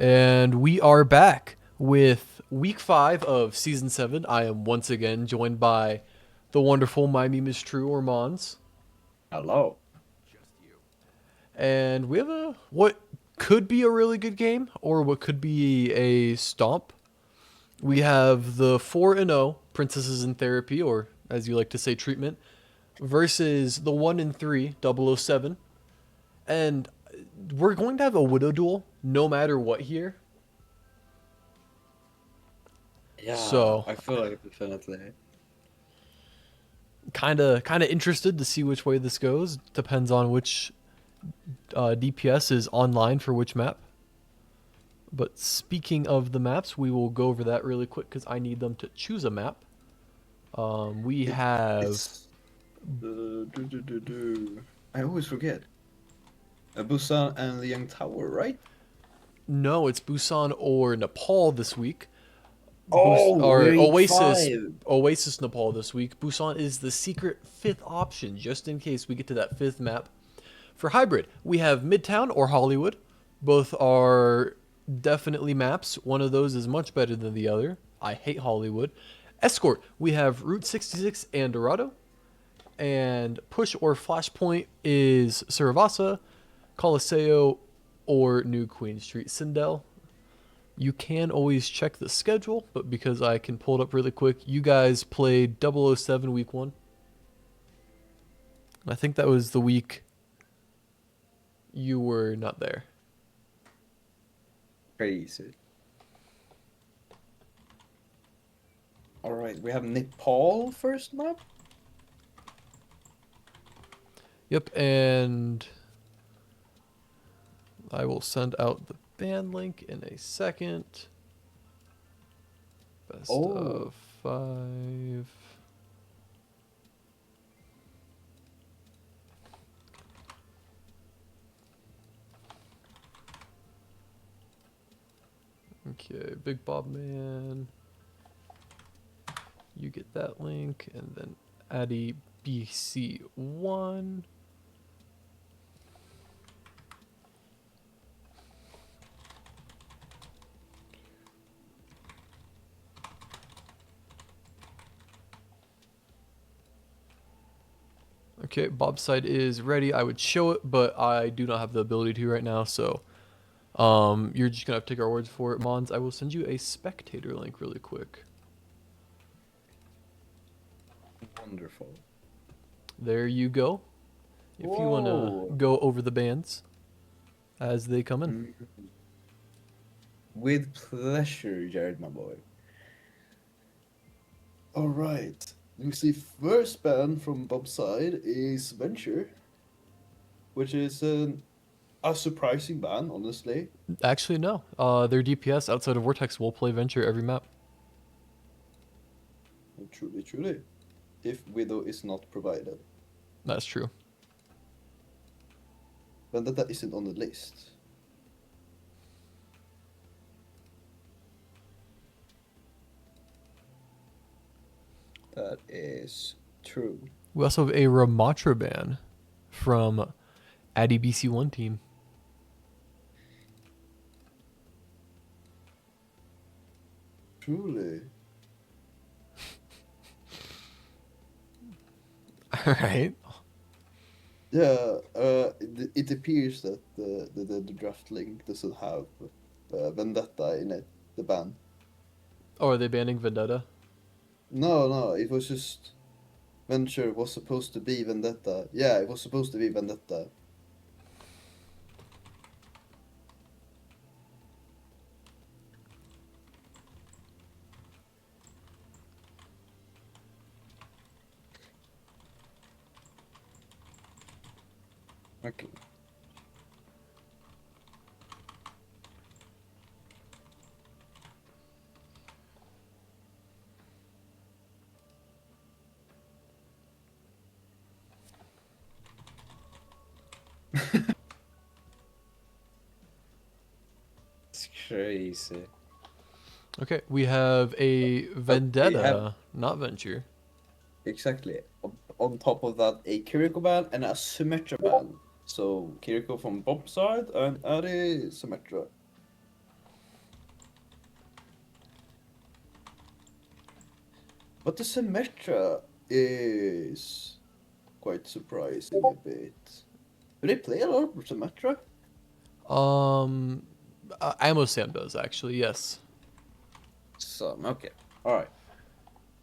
And we are back with week 5 of season 7. I am once again joined by the wonderful My Meme is True or Mons. Hello. And we have what could be a really good game or what could be a stomp. We have the 4 and 0 Princesses in Therapy, or as you like to say, treatment, versus the 1 and 3 007. And we're going to have a Widow duel no matter what here. Yeah, So I feel like definitely. kind of interested to see which way this goes. Depends on which DPS is online for which map. But speaking of the maps, we will go over that really quick because I need them to choose a map. We It have it's I always forget. Busan and the Young Tower, right? no, it's Busan or Nepal this week. Oh, Or week five. Oasis Nepal this week. Busan is the secret fifth option just in case we get to that fifth map. For hybrid, we have Midtown or Hollywood. Both are definitely maps. One of those is much better than the other. I hate Hollywood. Escort, we have Route 66 and Dorado. And push or flashpoint is Saravasa, Coliseo, or New Queen Street. Sindel. You can always check the schedule, but because I can pull it up really quick, you guys played 007 week 1. I think that was the week you were not there. Crazy. All right, we have Nepal first map. Yep, and I will send out the band link in a second. Best Oh, of 5. Okay, Big Bob Man. You get that link, and then Addy BC1. Okay, Bob's side is ready. I would show it, but I do not have the ability to right now, so you're just gonna have to take our words for it. Mons, I will send you a spectator link really quick. wonderful. There you go. If you wanna Whoa. go over the bands as they come in. Mm, With pleasure, Jared, my boy. All right. You see, first band from Bob's side is Venture, which is a surprising ban, honestly. Actually, no. Their DPS outside of Vortex will play Venture every map. Truly, truly. If Widow is not provided. That's true. Vendetta isn't on the list. That is true. We also have a Ramatra ban from Addy BC1 team. Truly. Alright. Yeah, it appears that the draft link doesn't have Vendetta in it, the ban. Oh, are they banning Vendetta? No, no, it was just Venture was supposed to be Vendetta. Yeah, it was supposed to be Vendetta. Okay. It's crazy. Okay, we have a We have Vendetta, not Venture. exactly on top of that a Kiriko ban and a Symmetra ban. So Kiriko from Bob's side and Ari Symmetra. But the Symmetra is quite surprising a bit. Do they play a lot of Symmetra? Um, Ammo Sam does actually. Yes, Some, okay. Alright.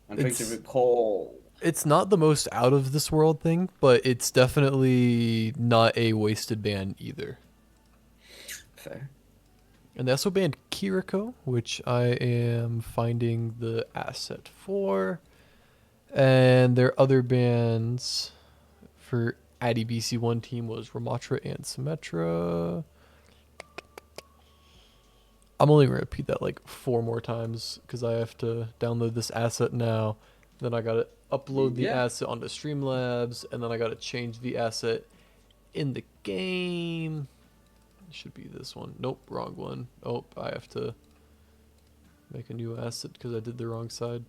I'm trying to it's recall. it's not the most out of this world thing, but it's definitely not a wasted ban either. Fair. And they also banned Kiriko, which I am finding the asset for. And their other bans for Addy BC1 team was Ramatra and Symmetra. I'm only going to repeat that like 4 more times because I have to download this asset now. Then I got to upload the Yeah. asset onto Streamlabs. And then I got to change the asset in the game. It should be this one. Nope, wrong one. Oh, I have to make a new asset because I did the wrong side.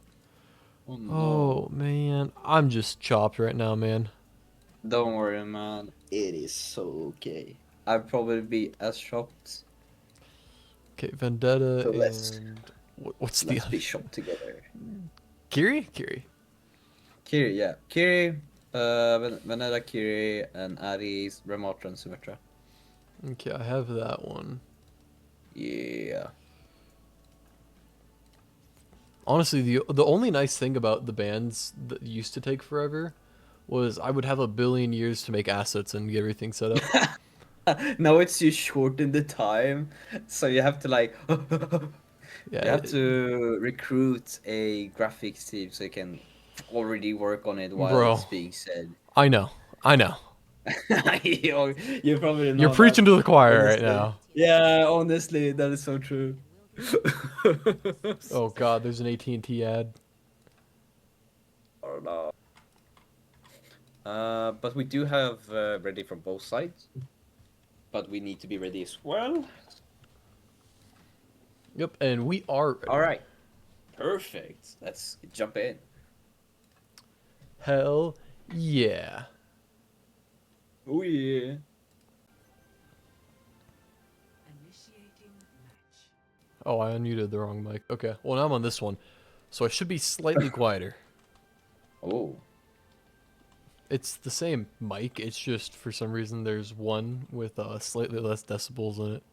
Oh no. Oh, man. I'm just chopped right now, man. Don't worry, man. It is so okay. I'd probably be as shocked. Okay, Vendetta So let's and... What's the let's other? be shocked together. Kiri? Kiri. Kiri, yeah. Kiri, Vanilla Kiri, and Aries, Ramatra, and Symmetra. Okay, I have that one. Yeah. Honestly, the only nice thing about the bans that used to take forever was I would have a billion years to make assets and get everything set up. Now it's you shorten the time, so you have to like Yeah, you have to recruit a graphics team so you can already work on it while bro, it's being said. I know. I know. You probably You're know that, preaching to the choir right honestly. now. Yeah, honestly, that is so true. Oh god, there's an AT&T ad. Oh no. But we do have ready from both sides. But we need to be ready as well. Yep, and we are ready. All right. Perfect. Let's jump in. Hell yeah. Oh yeah. Oh, I unmuted the wrong mic. Okay, well now I'm on this one, so I should be slightly quieter. Oh. It's the same mic, it's just for some reason there's one with slightly less decibels in it.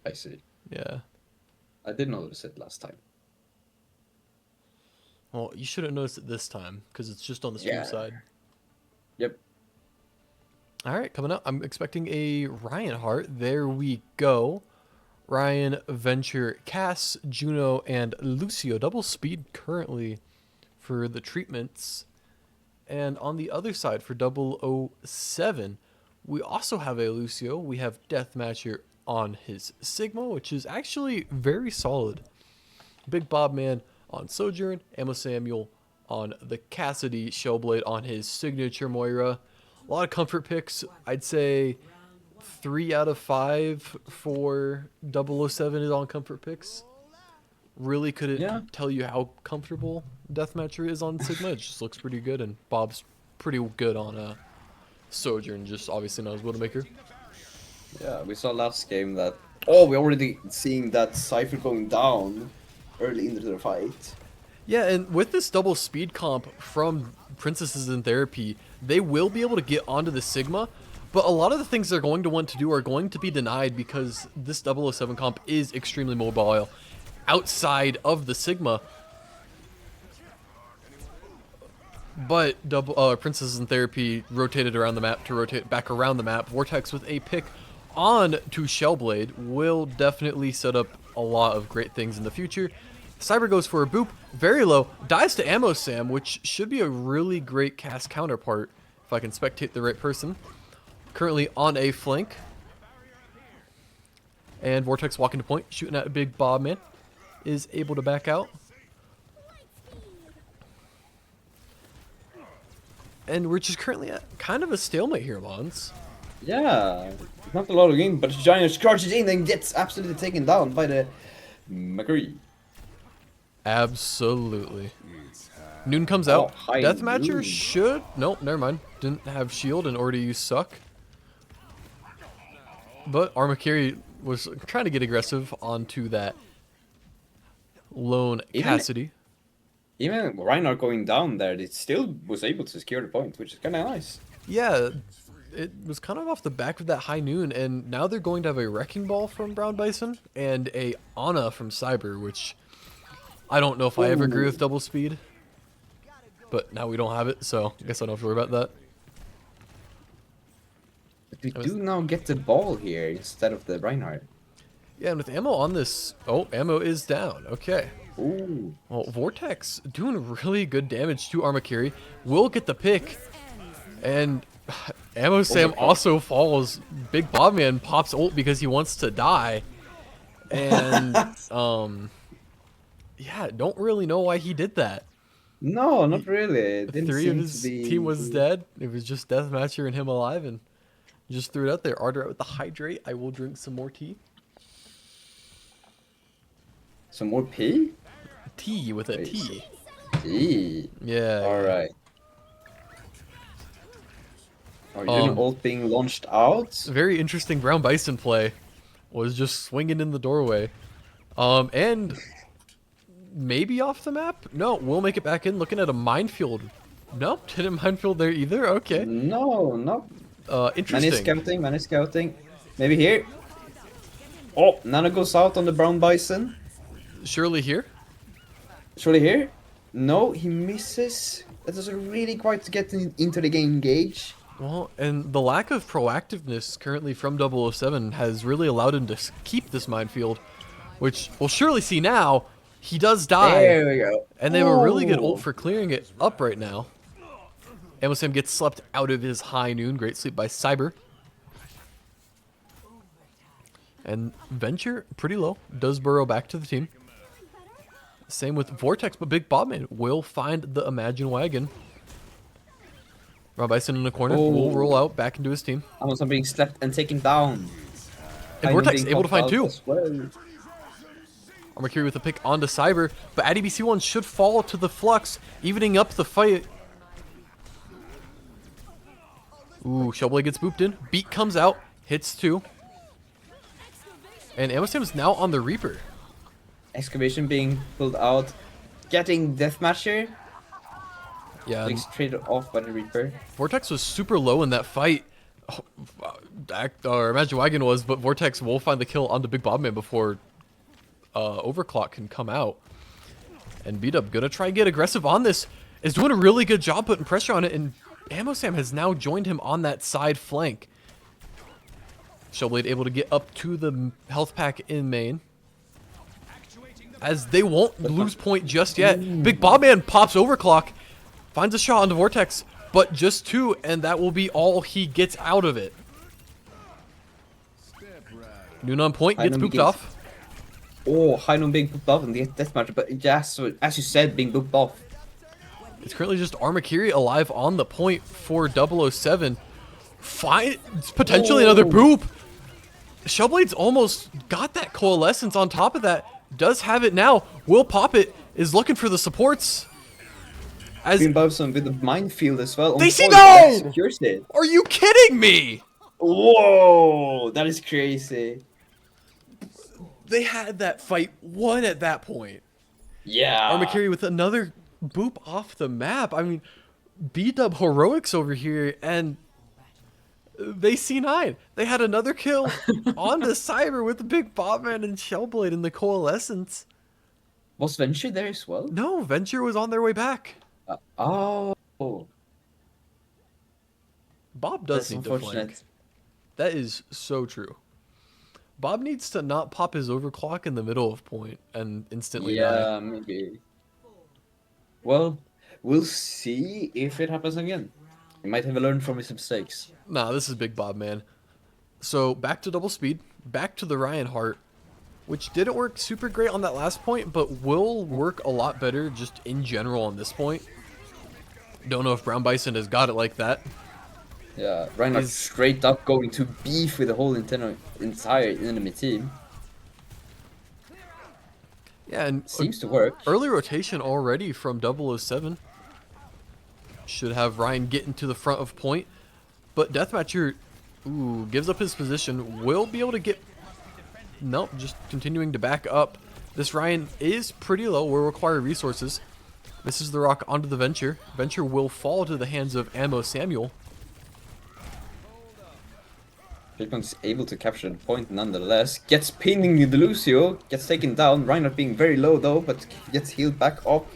I see. Yeah. I did notice it last time. Well, you shouldn't notice it this time, because it's just on the stream Yeah. side. Yep. Alright, coming up, I'm expecting a Ryan Hart. There we go. Ryan, Venture, Cass, Juno, and Lucio. Double speed currently for the treatments. And on the other side for 007, we also have a Lucio. We have Deathmatcher on his Sigma, which is actually very solid. Big Bob Man on Sojourn, Ammo Samuel on the Cassidy, Shellblade on his signature Moira. A lot of comfort picks. I'd say 3 out of 5 for 007 is on comfort picks. Really couldn't Yeah. tell you how comfortable Deathmatcher is on Sigma. It just looks pretty good, and Bob's pretty good on Sojourn, just obviously not as Widowmaker. Yeah, we saw last game that. Oh, we already seeing that Cypher going down early into the fight. Yeah, and with this double speed comp from Princesses in Therapy, they will be able to get onto the Sigma, but a lot of the things they're going to want to do are going to be denied because this 007 comp is extremely mobile outside of the Sigma. But Princesses in Therapy rotated around the map to rotate back around the map. Vortex with a pick on to Shellblade will definitely set up a lot of great things in the future. Cyber goes for a boop, very low, dies to Ammo Sam, which should be a really great cast counterpart if I can spectate the right person. Currently on a flank. And Vortex walking to point, shooting at a big Bob Man. Is able to back out. And we're just currently at kind of a stalemate here, Mons. Yeah, not a lot of game, but Giant charges in and gets absolutely taken down by the McCree. Absolutely. Noon comes out. Hi, Deathmatcher Noon. should... Nope, never mind. Didn't have shield and already used suck. But Armakiri was trying to get aggressive onto that lone Even- Cassidy. Even Reinhardt going down there, it still was able to secure the point, which is kind of nice. Yeah, it was kind of off the back of that high noon, and now they're going to have a Wrecking Ball from Brown Bison and a Ana from Cyber, which I don't know if I ever agree with Ooh. double speed. But now we don't have it, so I guess I don't have to worry about that. But we do now get the ball here instead of the Reinhardt. Yeah, and with ammo on this... Oh, ammo is down. Okay. Ooh. Well, Vortex doing really good damage to Armakiri. Will get the pick. And Ammo Sam also falls. Big Bobman pops ult because he wants to die. And, yeah, don't really know why he did that. No, not really. It didn't 3 of seem his to be... team was dead. It was just Deathmatcher and him alive, and just threw it out there. Arter out with the hydrate. I will drink some more tea. Some more P? Tea with a Wait, T. T. Yeah. Alright. Are you an ult being launched out? Very interesting Brown Bison play. Was just swinging in the doorway. And maybe off the map? No, we'll make it back in. Looking at a minefield. Nope, didn't minefield there either. Okay. No, no. Interesting. Many scouting. Maybe here. Oh, Nana goes out on the Brown Bison. Surely here. Surely here? No, he misses. That doesn't really quite get into the game engage. Well, and the lack of proactiveness currently from 007 has really allowed him to keep this minefield, which we'll surely see now. He does die. There we go. And they have a really good Ooh. ult for clearing it up right now. Amosam gets slept out of his high noon. Great sleep by Cyber. And Venture, pretty low, does burrow back to the team. Same with Vortex, but Big Bobman will find the Imagine Wagon. Rob Bison in the corner will roll out back into his team. Almost being slept and taken down. And Vortex able to find two. Well. Armakiri with a pick onto Cyber, but ADBC1 should fall to the Flux, evening up the fight. Ooh, Shellblade gets booped in. Beat comes out, hits two. And Amosam is now on the Reaper. Excavation being pulled out. Getting Deathmatcher. Yeah, Being traded off by the Reaper. Vortex was super low in that fight. Or Imagine Wagon was, but Vortex will find the kill onto Big Bobman before Overclock can come out. And Beat-Up gonna try and get aggressive on this. Is doing a really good job putting pressure on it, and Amosam has now joined him on that side flank. Shellblade able to get up to the health pack in main. As they won't lose point just yet. Big Bobman pops Overclock. Finds a shot onto Vortex, but just two, and that will be all he gets out of it. Noon on point, gets booped off. Oh, Hainon being booped off and the Deathmatcher, but just, as you said, being booped off. It's currently just Armakiri alive on the point for 007. It's potentially another boop. Shellblade's almost got that coalescence on top of that. Does have it now. Will pop it. Is looking for the supports. As Green Bobson with the minefield as well. They see point, no! that secures it. Are you kidding me? Whoa, that is crazy. They had that fight won at that point. Yeah. Armakiri with another boop off the map. I mean, B-Dub heroics over here, and they C9. They had another kill onto Cyber with the Big Bobman and Shellblade in the coalescence. Was Venture there as well? No, Venture was on their way back. Oh. Bob does That's need to unfortunate. flank. That is so true. Bob needs to not pop his overclock in the middle of point and instantly die. Yeah, maybe. Well, we'll see if it happens again. He might have learned from his mistakes. Nah, this is Big Bob, man. So back to double speed, back to the Ryan Hart, which didn't work super great on that last point, but will work a lot better just in general on this point. Don't know if Brown Bison has got it like that. Yeah, Reinhardt straight up going to beef with the whole entire enemy team. Yeah, and Seems to work. early rotation already from 007. Should have Ryan get into the front of point. But Deathmatcher, ooh, gives up his position. Will be able to get... Nope, just continuing to back up. This Ryan is pretty low. Will require resources. Misses the rock onto the Venture. Venture will fall to the hands of Ammo Samuel. Pigman's able to capture the point nonetheless. Gets pinning the Lucio. Gets taken down. Reinhardt being very low though, but gets healed back up.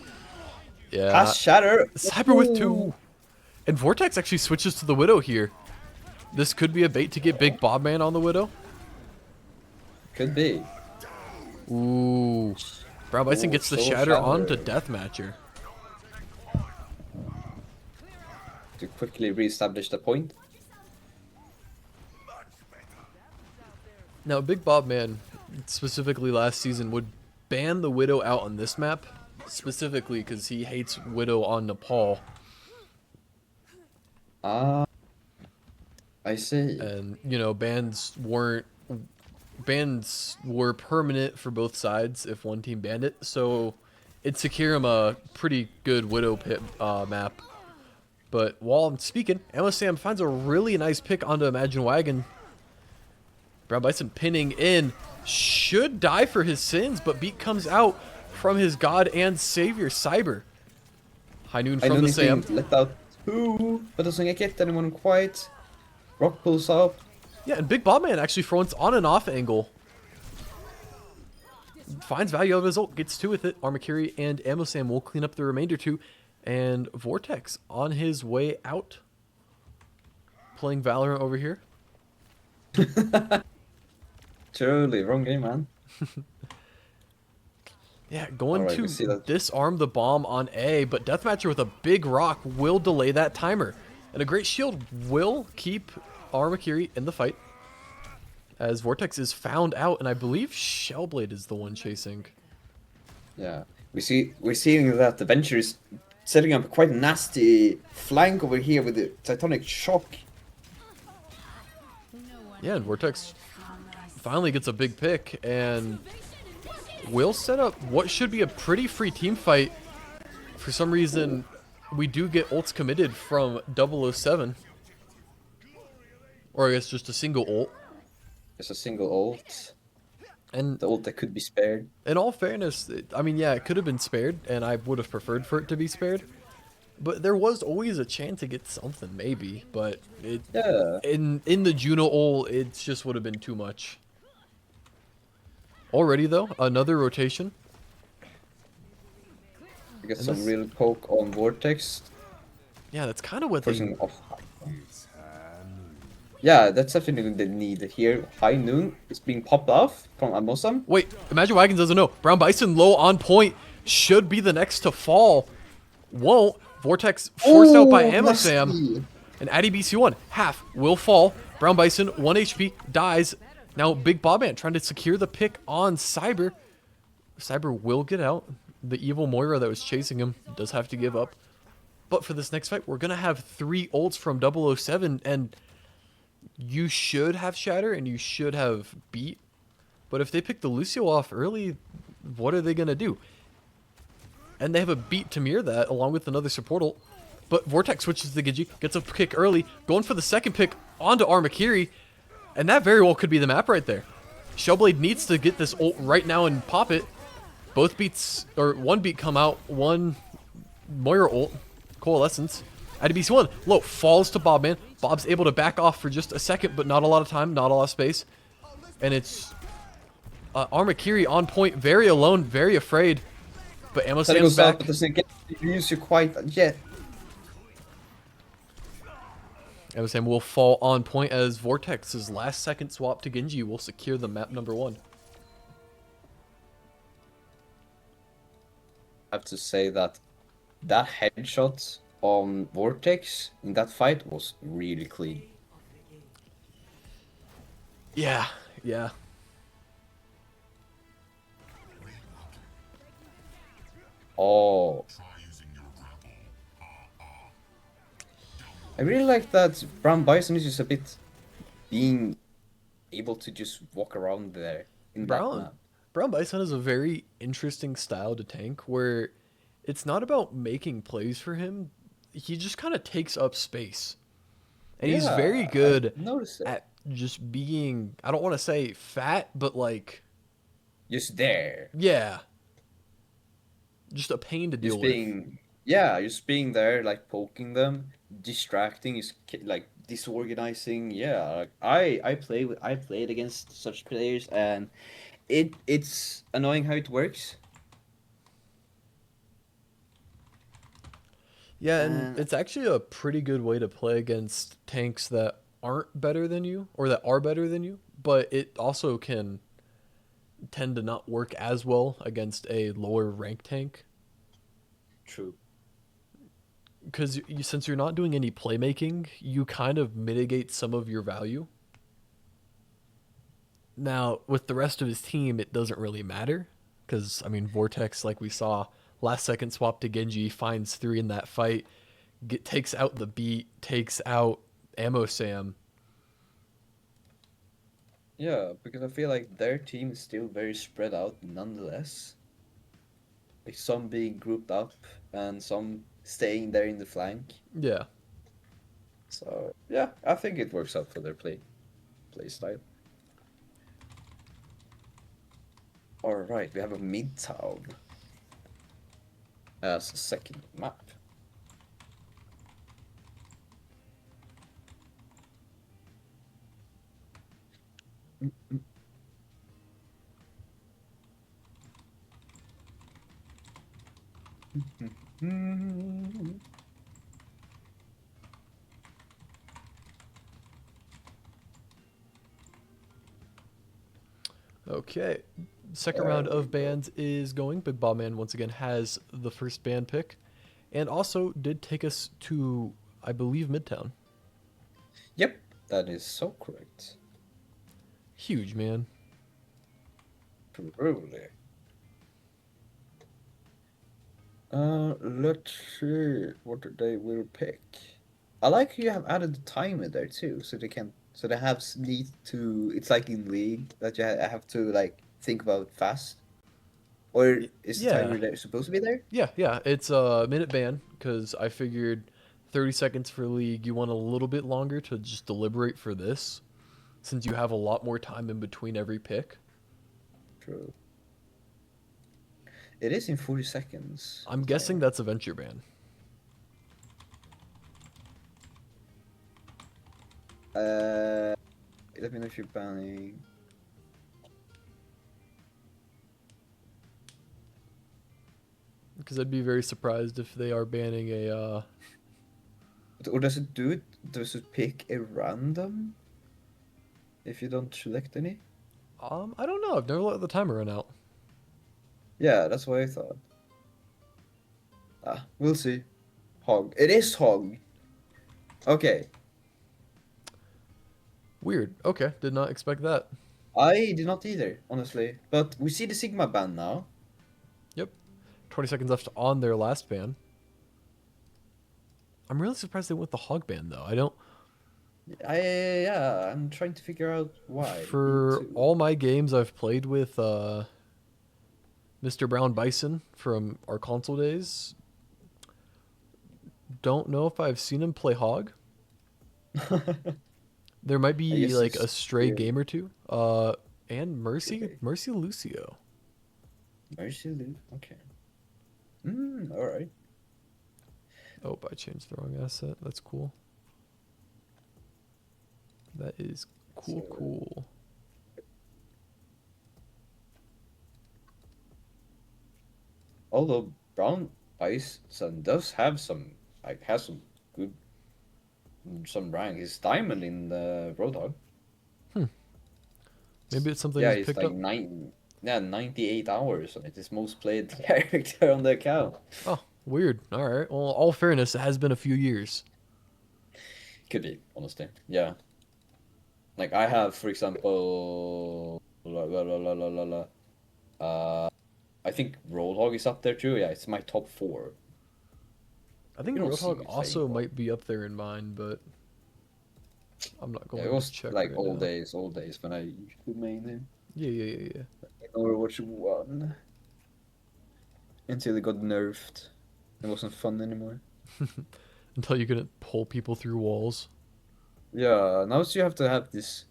Yeah. Has Shatter. Cyber with 2. Ooh. And Vortex actually switches to the Widow here. This could be a bait to get Big Bob Man on the Widow. Could be. Ooh. Brown Bison Ooh, gets the so Shatter Shatter. onto Deathmatcher. To quickly re-establish the point. Now, Big Bob Man, specifically last season, would ban the Widow out on this map. Specifically because he hates Widow on Nepal. Ah. I see. And, you know, bans were permanent for both sides if one team banned it. So it'd secure him a pretty good Widow pit map. But while I'm speaking, Ammo Sam finds a really nice pick onto Imagine Wagon. Brown Bison pinning in. Should die for his sins, but Beat comes out from his god and savior, Cyber. High Noon from the Sam. Let out 2, but doesn't get anyone quite. Rock pulls up. Yeah, and Big Bob Man actually, for once, on and off angle. Finds value of his ult, gets 2 with it. Armakiri and Ammo Sam will clean up the remainder 2. And Vortex on his way out. Playing Valorant over here. Truly, wrong game, man. Yeah, going Alright, we see to that. disarm the bomb on A, but Deathmatcher with a big rock will delay that timer. And a great shield will keep Armakiri in the fight. As Vortex is found out, and I believe Shellblade is the one chasing. Yeah, we're seeing that the Venture is setting up quite a nasty flank over here with the Titanic Shock. Yeah, and Vortex finally gets a big pick and will set up what should be a pretty free team fight. For some reason, we do get ults committed from 007. Or I guess just a single ult. It's a single ult. And The ult that could be spared. in all fairness, I mean, yeah, it could have been spared, and I would have preferred for it to be spared. But there was always a chance to get something, maybe. But it, Yeah. in the Juno ult, it just would have been too much. Already, though, another rotation. We get And some this- real poke on Vortex. Yeah, that's kind of what they... Forcing off. Yeah, that's definitely the need here. High Noon is being popped off from Amosam. Wait, Imagine Wagons doesn't know. Brown Bison low on point. Should be the next to fall. Won't. Vortex forced out by Ammo Sam. nasty. And Addy BC1, half, will fall. Brown Bison, 1 HP, dies. Now Big Bob Man trying to secure the pick on Cyber. Cyber will get out. The evil Moira that was chasing him does have to give up. But for this next fight, we're going to have 3 ults from 007. And you should have Shatter and you should have Beat. But if they pick the Lucio off early, what are they going to do? And they have a Beat to mirror that along with another support ult. But Vortex switches to Gigi, gets a kick early, going for the second pick onto Armakiri. And that very well could be the map right there. Shellblade needs to get this ult right now and pop it. Both beats, or one beat come out, one Moira ult, Coalescence. IDBC1, low, falls to Bob Man. Bob's able to back off for just a second, but not a lot of time, not a lot of space. And it's Armakiri on point, very alone, very afraid. But Ammo That Sam's goes out, back. but doesn't get to use you quite yet. Ammo Sam will fall on point as Vortex's last second swap to Genji will secure the map number 1. I have to say that that headshot on Vortex in that fight was really clean. Yeah, yeah. Oh. I really like that Brown Bison is just a bit being able to just walk around there in that map. Brown Bison has a very interesting style to tank where it's not about making plays for him. He just kind of takes up space. And he's Yeah, very good I noticed it. at just being, I don't want to say fat, but like, Just there. yeah. just a pain to Just deal with. being, yeah, just being there, like poking them, distracting is like disorganizing. Yeah, like, I played against such players, and it's annoying how it works. Yeah, and And it's actually a pretty good way to play against tanks that aren't better than you or that are better than you, but it also can tend to not work as well against a lower rank tank true. because since you're not doing any playmaking, you kind of mitigate some of your value. Now, with the rest of his team, it doesn't really matter because I mean, Vortex, like we saw, last second swap to Genji, finds three in that fight, takes out the beat, takes out Ammo Sam. Yeah, because I feel like their team is still very spread out nonetheless. Like some being grouped up and some staying there in the flank. Yeah. So yeah, I think it works out for their play style. All right, we have a Midtown as a second map. Okay. Second There round we of go. bans is going. Big Bob Man once again has the first ban pick, and also did take us to, I believe, Midtown. Yep, that is so correct. Huge, man. Truly. Let's see what they will pick. I like you have added the timer there too, so they have need to. It's like in League that have to like think about fast. Or is the Yeah, timer there supposed to be there? yeah. It's a minute ban because I figured 30 seconds for League. You want a little bit longer to just deliberate for this, since you have a lot more time in between every pick. True. It is in 40 seconds. I'm The guessing timer. that's a venture ban. Uh, Let me know if you're banning. Because I'd be very surprised if they are banning a. Or does it do it? Does it pick a random if you don't select any? I don't know. I've never let the timer run out. Yeah, that's what I thought. Ah, we'll see. Hog. It is hog. Okay. Weird. Okay, did not expect that. I did not either, honestly. But we see the Sigma ban now. Yep. 20 seconds left on their last ban. I'm really surprised they went the hog ban though. I don't. Yeah, I'm trying to figure out why. Me For too. all my games I've played with Mr. Brown Bison from our console days, don't know if I've seen him play hog. There might I be guess like it's a stray weird. game or two. And Could Mercy, be. Mercy Lucio. Mercy Lou. Okay. Alright. Oh, I changed the wrong asset. That's cool. That is cool, So, cool. although Brown Bison does have some, like, has some good, some rank. He's diamond in the Roadhog. Maybe it's something Yeah, he's he's picked like up. 98 hours on it. His most played character on the account. Oh, weird. All right. Well, all fairness, it has been a few years. Could be, honestly. Yeah. Like I have, for example, I think Roadhog is up there too. Yeah, it's my top four. I You think don't see Roadhog me playing also Hog. might be up there in mine, but I'm not Yeah, it going to was check like right now. old days when I used to main him. Yeah, yeah, yeah, yeah. In Overwatch 1. Until it got nerfed. It wasn't fun anymore. Until you couldn't pull people through walls. Yeah, now you have to have this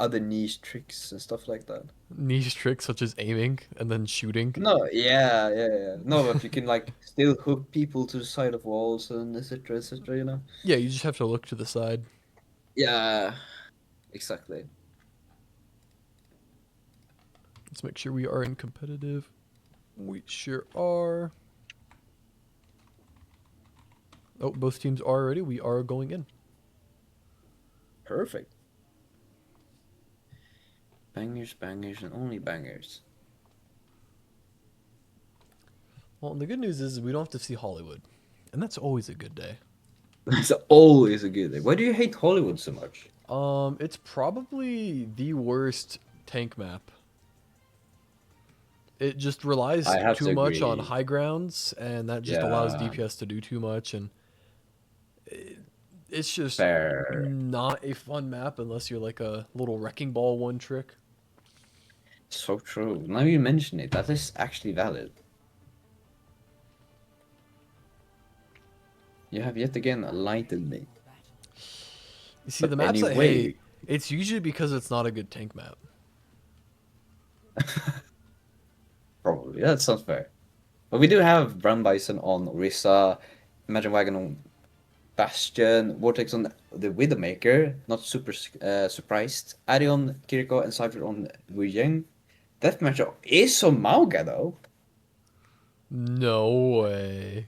other niche tricks and stuff like that. Niche tricks such as aiming and then shooting. No, yeah. No, but you can like still hook people to the side of walls and etc. etc. You know. Yeah, you just have to look to the side. Yeah, exactly. Let's make sure we are in competitive. We sure are. Oh, both teams are ready. We are going in. Perfect. Bangers, bangers, and only bangers. Well, and the good news is we don't have to see Hollywood. And that's always a good day. That's always a good thing. Why do you hate Hollywood so much? It's probably the worst tank map. It just relies I have too to much on agree. high grounds, and that just allows Yeah, DPS to do too much, and it's just fair. not a fun map unless you're like a little wrecking ball one trick. So true. Now you mention it, that is actually valid. You have yet again enlightened me. You see, the But maps I hate, anyway, it's usually because it's not a good tank map. probably that sounds fair. But we do have Brown Bison on Orisa, Imagine Wagon on Bastion, Vortex on the Widowmaker, not super surprised. Arion, Kiriko, and Cypher on Wuyang. Deathmatch is on Mauga though. No way.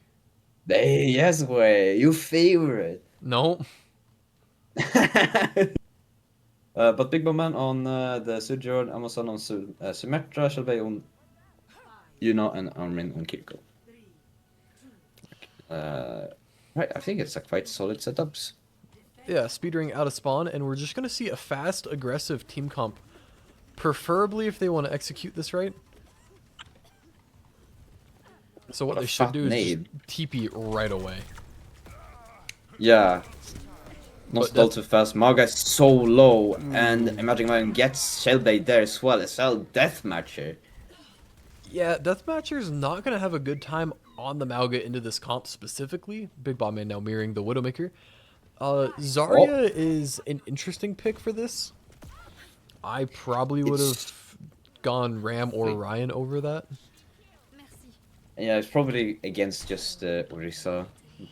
Hey, yes way, your favorite. No. But Big Bomb Man on the Sojourn, Amazon on Symmetra, Shelby on Yuna, and Armin on Kiriko. Right, I think it's a quite solid setups. Yeah, speedring out of spawn, and we're just going to see a fast, aggressive team comp. Preferably if they want to execute this right. So what What a they should fat do is just nade. TP right away. Yeah. Not But stall too fast. Mauga is so low, and Ooh. Imagine Man gets Shellblade there as well. Deathmatcher. Yeah, Deathmatcher's not going to have a good time on the Mauga into this comp specifically. Big Bomb Man now mirroring the Widowmaker. Oh, Zarya is an interesting pick for this. I probably would it's have gone Ram or Ryan over that. yeah, it's probably against just Orisa. I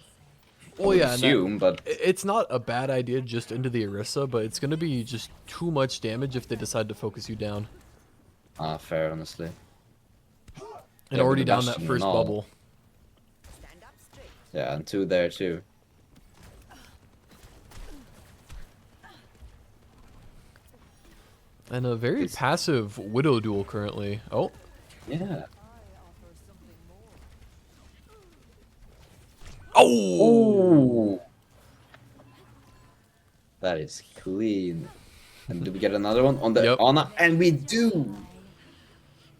Well, would yeah, and that assume, but it's not a bad idea just into the Orisa, but it's going to be just too much damage if they decide to focus you down. fair, honestly. And Yeah, with already the down that Bastion and first all. bubble. Yeah, and two there too. And a very It's, passive Widow duel currently. Oh, yeah. oh! Oh, that is clean. And do we get another one on the Yep. Ana? And we do.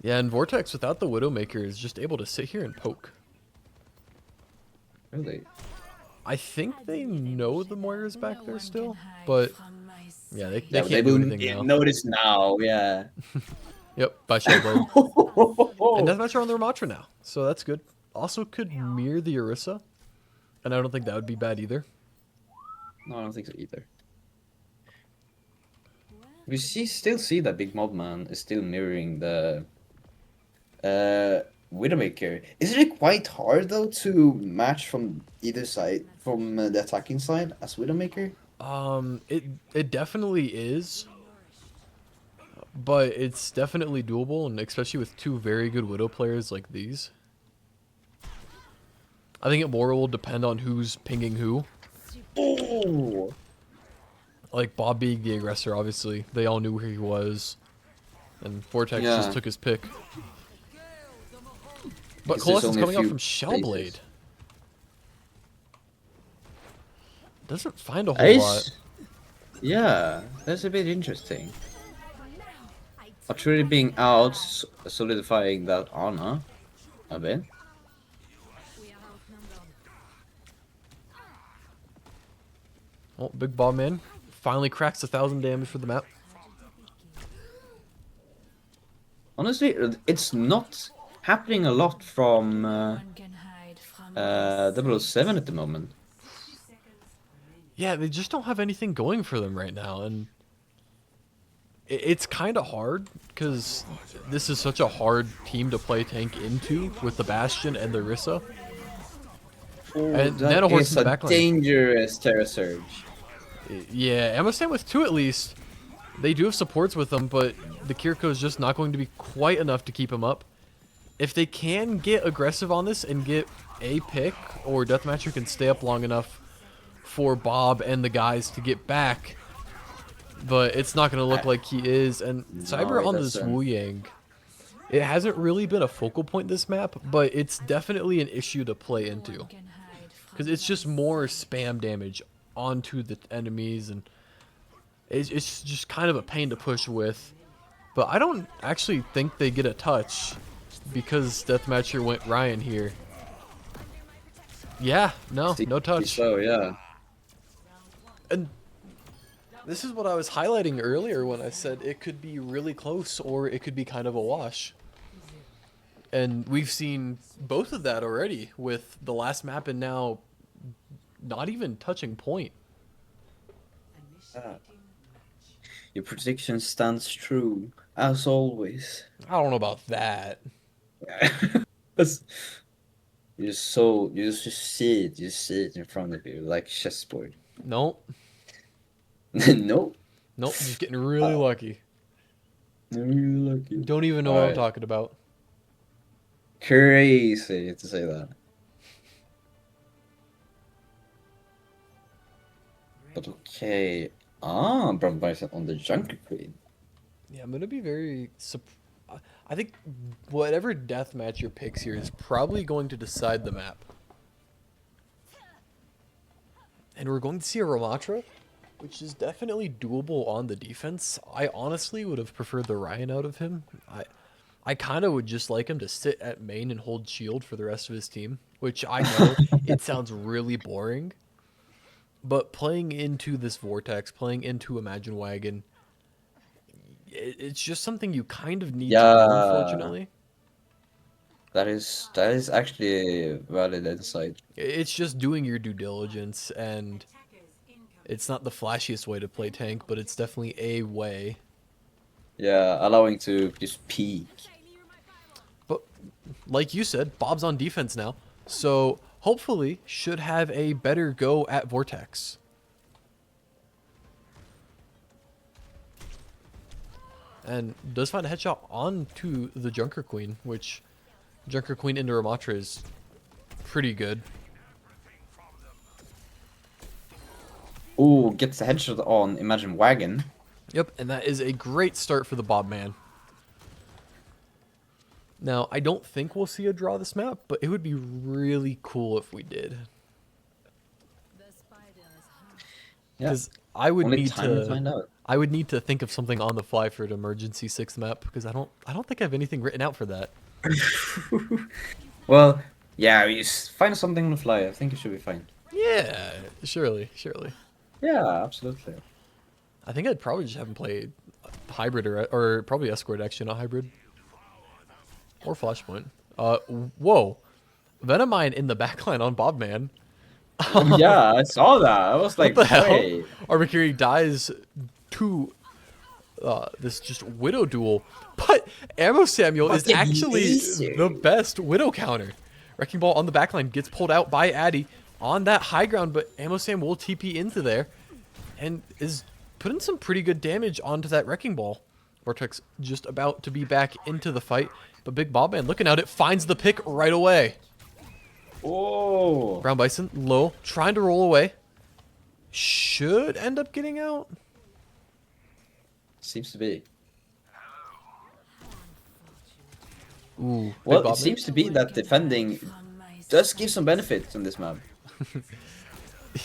Yeah, and Vortex without the Widowmaker is just able to sit here and poke. Really? I think they know the Moira's back there still, but yeah, they Yeah, they can't do will anything now. notice now. Yeah. Yep, by Shellblade. And No, Deathmatch are on the Ramatra now, so that's good. Also could mirror the Orisa, and I don't think that would be bad either. I don't think so either. Still see that Big Mob Man is still mirroring the Widowmaker. Isn't it quite hard though to match from either side, from the attacking side as Widowmaker? It definitely is, but it's definitely doable, and especially with two very good Widow players like these. I think it more will depend on who's pinging who. Oh, Like Bob being the aggressor, obviously. They all knew where he was. And Vortex just yeah. took his pick. But Because there's Colossus only a coming out few from Shellblade. places. Doesn't find a whole lot. Ace? Yeah, that's a bit interesting. Artillery being out, solidifying that Ana a bit. Oh, Big Bob Man finally cracks 1,000 damage for the map. Honestly, it's not happening a lot from 007 at the moment. Yeah, they just don't have anything going for them right now. And It's kind of hard because this is such a hard team to play tank into with the Bastion and the Rissa. Oh, And that Nanohorse is in the a backline. dangerous Terra Surge. Yeah, Amosam with 2 at least. They do have supports with them, but the Kiriko is just not going to be quite enough to keep him up. If they can get aggressive on this and get a pick, or Deathmatcher can stay up long enough for Bob and the guys to get back, but it's not going to look like he is. And Cyber it on this doesn't. Wu Yang, it hasn't really been a focal point this map, but it's definitely an issue to play into. Because it's just more spam damage onto the enemies, and it's just kind of a pain to push with. But I don't actually think they get a touch because Deathmatcher went Ryan here. Yeah, no touch. So yeah. And this is what I was highlighting earlier when I said it could be really close or it could be kind of a wash. And we've seen both of that already with the last map and now not even touching point. Your prediction stands true, as always. I don't know about that. You just see it. You see it in front of you, like chessboard. Nope. Nope. Nope. Just getting really lucky. Really lucky. Don't even know what I'm talking about. Crazy to say that. But okay. Brown Bison on the Junker Queen. Yeah, I'm gonna be very. I think whatever deathmatcher picks here is probably going to decide the map. And we're going to see a Ramatra, which is definitely doable on the defense. I honestly would have preferred the Ryan out of him. I kind of would just like him to sit at main and hold shield for the rest of his team, which I know it sounds really boring. But playing into this Vortex, playing into Imagine Wagon, it's just something you kind of need to do, unfortunately. That is actually a valid insight. It's just doing your due diligence, and it's not the flashiest way to play tank, but it's definitely a way. Yeah, allowing to just peek. But like you said, Bob's on defense now, so hopefully should have a better go at Vortex. And does find a headshot onto the Junker Queen, which Junker Queen into Ramatra is pretty good. Ooh, gets the headshot on Imagine Wagon. Yep, and that is a great start for the Bob man. Now, I don't think we'll see a draw this map, but it would be really cool if we did. Yeah. Because I would Only need time to find out. I would need to think of something on the fly for an emergency 6th map because I don't think I have anything written out for that. Well, yeah, you find something on the fly. I think it should be fine. Yeah, surely. Yeah, absolutely. I think I'd probably just have him play hybrid or probably escort actually, not hybrid. Or flashpoint. Whoa. Venomine in the backline on Bobman. Yeah, I saw that. I was like, What the hell? wait. Mercury dies to this just Widow duel. But Ammo Samuel is Fucking actually easy. the best Widow counter. Wrecking Ball on the backline gets pulled out by Addy on that high ground, but Ammo Sam will TP into there and is putting some pretty good damage onto that Wrecking Ball. Vortex just about to be back into the fight, but Big Bobman looking at it finds the pick right away. Oh. Brown Bison low, trying to roll away. Should end up getting out. Seems to be. Ooh, Well, Big it Bobman. seems to be that defending does give some benefits on this map.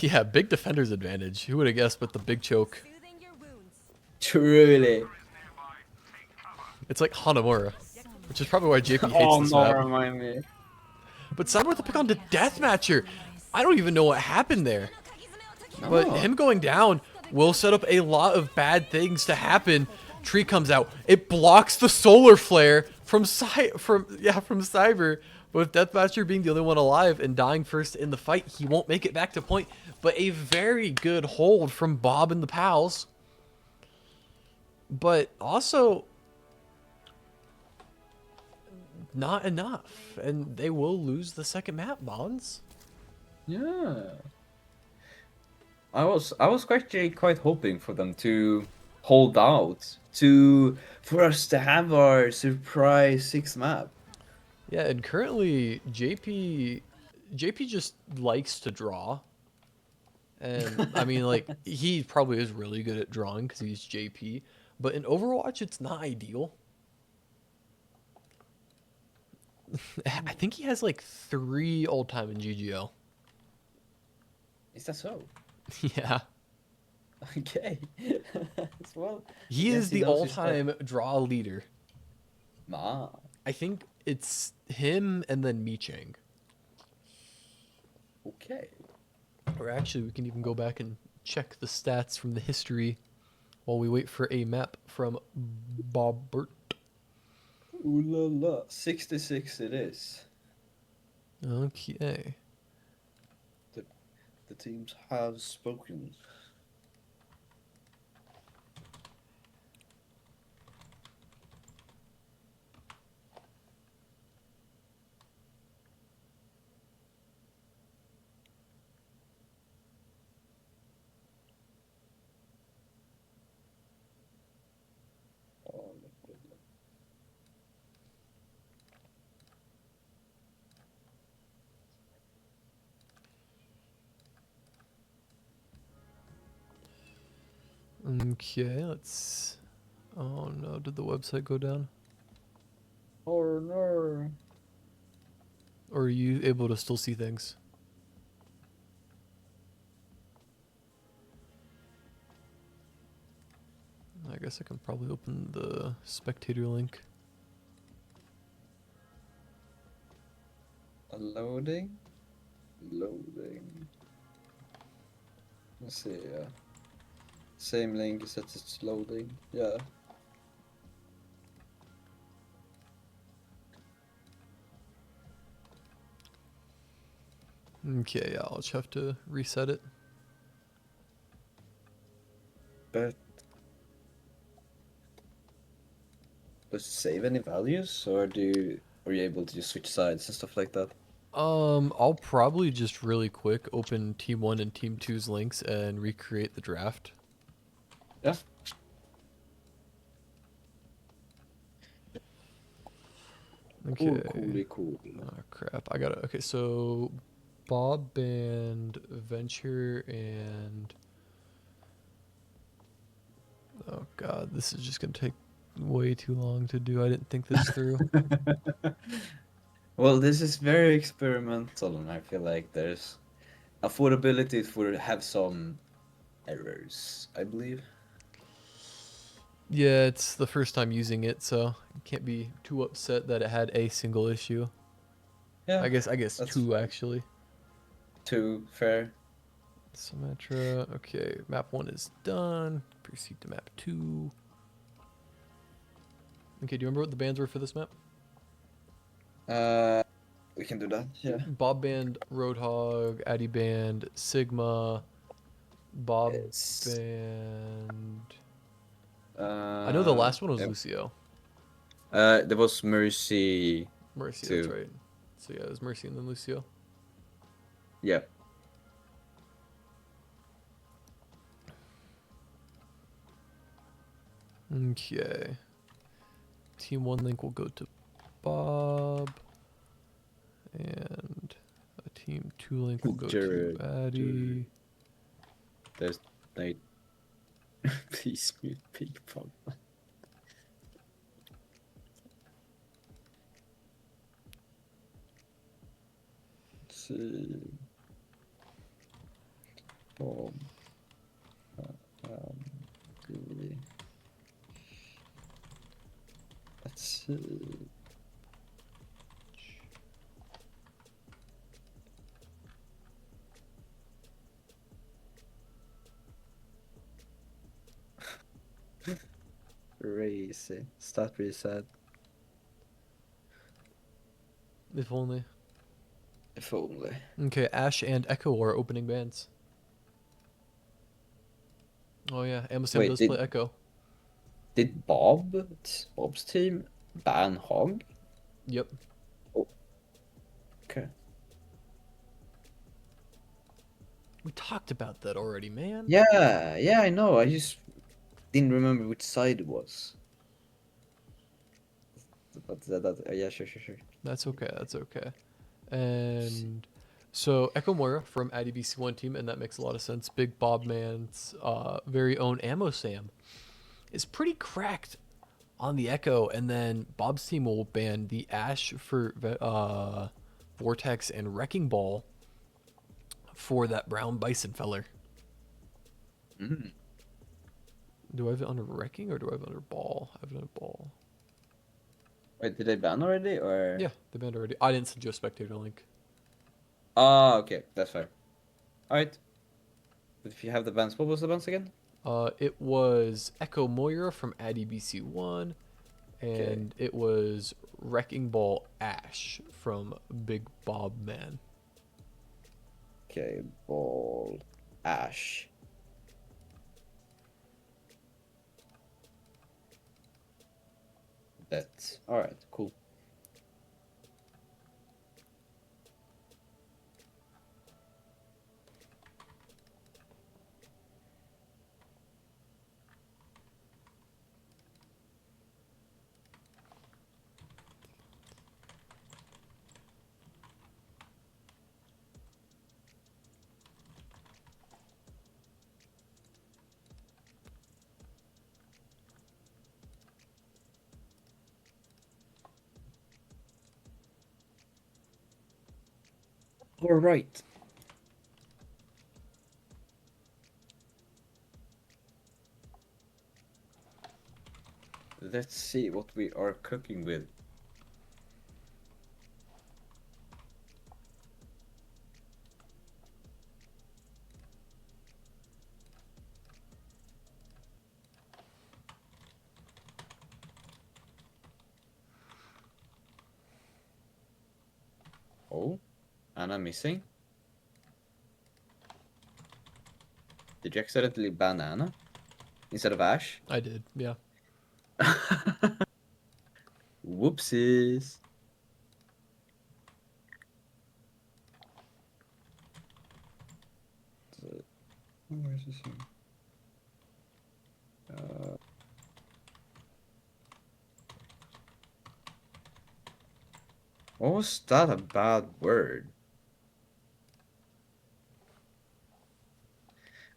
Yeah, big defender's advantage. Who would have guessed with the big choke? Truly. It's like Hanamura, which is probably why JP hates Oh this no, map. remind me. But Cyber with the pick on the Deathmatcher. I don't even know what happened there. But Oh. him going down will set up a lot of bad things to happen. Tree comes out. It blocks the solar flare from Cyber. With Deathmatcher being the only one alive and dying first in the fight, he won't make it back to point. But a very good hold from Bob and the pals. but also not enough, and they will lose the second map, Bonds. Yeah. I was actually quite hoping for them to hold out to for us to have our surprise sixth map. Yeah, and currently JP just likes to draw. And I mean, like, he probably is really good at drawing because he's JP. But in Overwatch, it's not ideal. I think he has like 3 all time in GGL. Is that so? Yeah. Okay. Well, I He guess is he the knows all his stuff. time draw leader. Ma. I think it's him and then Michang. Okay. Or actually, we can even go back and check the stats from the history while we wait for a map from Bobbert. Ooh la la. 66 it is. Okay. The, the teams have spoken. Oh, Okay, let's. Oh no, did the website go down? oh no. Or are you able to still see things? I guess I can probably open the spectator link. Loading. Loading. Let's see. Same link as it's loading. Yeah. Okay, yeah, I'll just have to reset it. But does it save any values, or are you able to just switch sides and stuff like that? I'll probably just really quick open Team 1 and Team two's links and recreate the draft. Yeah. Okay. Cool. Oh, crap. I gotta. Okay, so Bob Band, Venture, and. Oh, God. This is just gonna take way too long to do. I didn't think this through. Well, this is very experimental, and I feel like there's affordability for have some errors, I believe. Yeah, it's the first time using it, so you can't be too upset that it had a single issue. Yeah, I guess that's two actually. too fair. Symmetra. Okay, map 1 is done. Proceed to map 2. Okay, do you remember what the bands were for this map? Uh, we can do that. Yeah. Bob Band, Roadhog, Addy Band, Sigma, Bob It's Band. I know the last one was yep. Lucio. There was Mercy Mercy, that's too. right. So yeah, it was Mercy and then Lucio. Yeah. Okay. Team 1 link will go to Bob. And a Team 2 link will go Jared, to Addy. There's Nate. Please mute Pig Pong. Let's see. Boom. The- Let's see. Crazy. Start reset. If only. If only. Okay, Ash and Echo are opening bands. Oh yeah, Amosam Wait, does play Echo. Did Bob's team ban Hog? Yep. Oh, okay. We talked about that already, man. Yeah, I know. I just didn't remember which side it was. But yeah, sure. That's okay. That's okay. And so Echo Moira from ADBC1 team, and that makes a lot of sense. Big Bob Man's very own Ammo Sam is pretty cracked on the Echo, and then Bob's team will ban the Ash for Vortex and Wrecking Ball for that brown bison feller. Mm. Do I have it under Wrecking or do I have it under Ball? I have it under Ball. Wait, did they ban already or? Yeah, they banned already. I didn't send you a spectator link. Oh, okay, that's fair. All right. But if you have the bans, what was the bans again? It was Echo Moira from ADBC1, and it was Wrecking Ball Ash from Big Bob Man. Okay, Ball Ash. That's all right. Cool. All right. Let's see what we are cooking with. Oh, Anna missing. Did you accidentally ban Anna instead of Ash? I did, yeah. Whoopsies. Where is this here? What was that a bad word?